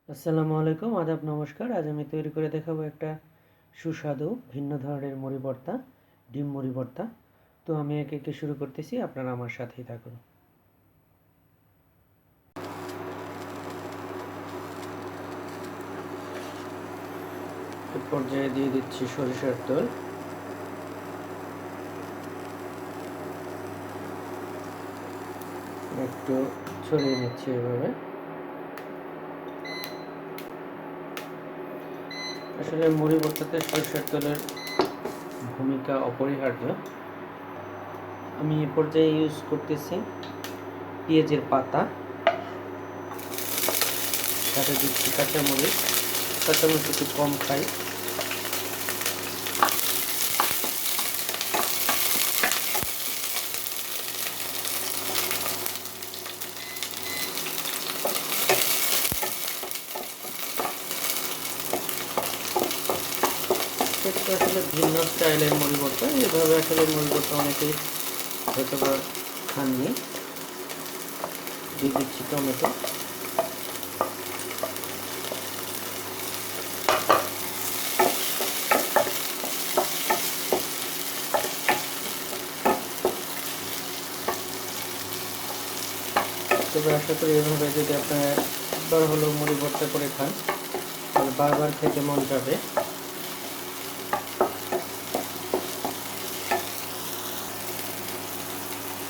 আসসালামু আলাইকুম, আদাব, নমস্কার। আজ আমি তৈরি করে দেখাবো একটা সুস্বাদু ভিন্ন ধরনের মুড়ি ভর্তা, ডিম মুড়ি ভর্তা। তো আমি একে একে শুরু করতেছি, আপনারা আমার সাথেই থাকুন। এ পর্যায়ে দিয়ে দিচ্ছি সরিষার তেল, একটু ছড়িয়ে নিচ্ছি এভাবে। আসলে মুড়ি ভর্তাতে সরিষার তেলের ভূমিকা অপরিহার্য। আমি এ পর্যায়ে ইউজ করতেছি পেঁয়াজের পাতা, সাথে দিচ্ছি কাঁচামরিচ। কাঁচামরিচ একটু কম খাই। একটু আসলে ভিন্ন স্টাইলের মুড়ি ভর্তা, এভাবে আসলে মুড়ি ভর্তা অনেকেই হয়তো বা খাননি। দিয়ে দিচ্ছি টমেটো, তবে আশা করি এভাবে যদি আপনারা একবার হলেও মুড়ি ভর্তা করে খান তাহলে বারবার খেতে মন যাবে।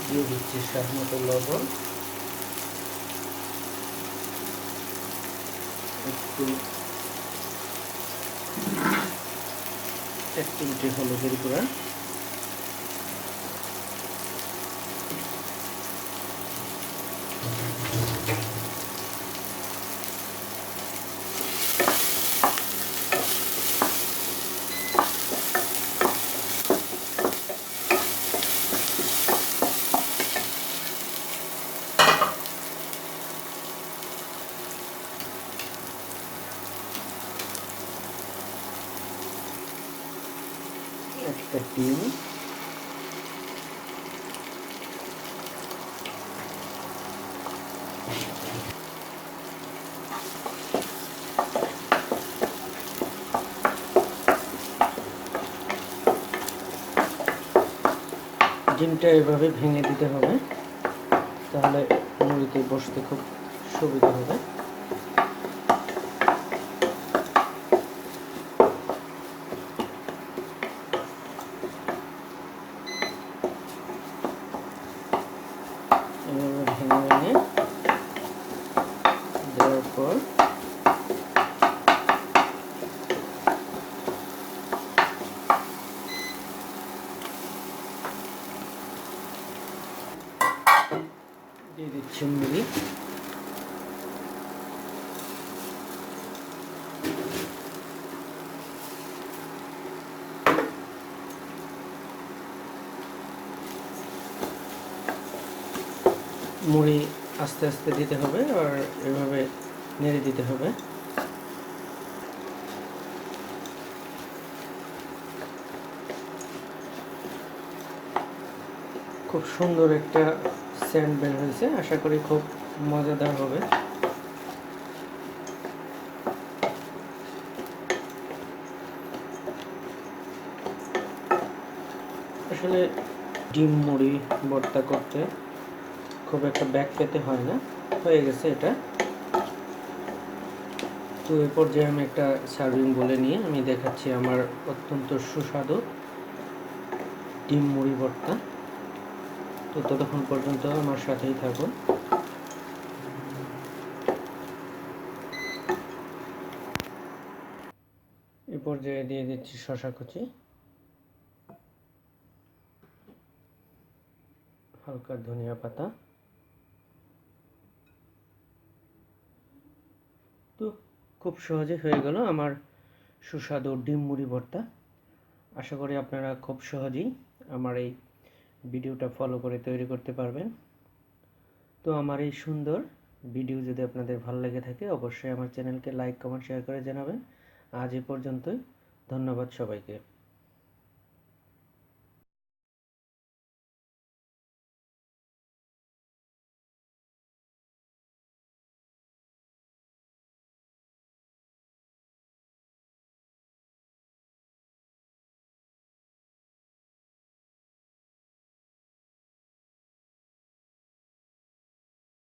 দিয়ে দিচ্ছি স্বাদ মতো লবণ, একটু 1 চিমটে হলুদের গুঁড়া, একটা ডিম, ডিমটা এভাবে ভেঙে দিতে হবে, তাহলে মুড়িতে বসতে খুব সুবিধা হবে। এভাবে ভেঙে ভেঙে দেওয়ার পর দিয়ে দিচ্ছি মুড়ি। মুড়ি আস্তে আস্তে দিতে হবে আর এভাবে নেড়ে দিতে হবে। খুব সুন্দর একটা সেন্ট বের হয়েছে, আশা করি খুব মজাদার হবে। আসলে ডিম মুড়ি ভর্তা করতে খুব একটা ব্যাক পেতে হয় না, হয়ে গেছে এটা। তো এ পর্যায়ে আমি একটা সার্ভিং বলে নিয়ে আমি দেখাচ্ছি আমার অত্যন্ত সুস্বাদু ডিম মুড়ি ভর্তা। তো ততক্ষণ পর্যন্ত আমার সাথেই থাকুন। এ পর্যায়ে দিয়ে দিচ্ছি শসা কুচি, হালকা ধনিয়া পাতা। তো খুব সহজে হয়ে গেল আমার সুস্বাদু ডিম মুড়ি ভর্তা। আশা করি আপনারা খুব সহজেই আমার এই ভিডিওটা ফলো করে তৈরি করতে পারবেন। তো আমার এই সুন্দর ভিডিও যদি আপনাদের ভালো লেগে থাকে অবশ্যই আমার চ্যানেলকে লাইক, কমেন্ট, শেয়ার করে জানাবেন। আজ এ পর্যন্তই। ধন্যবাদ সবাইকে।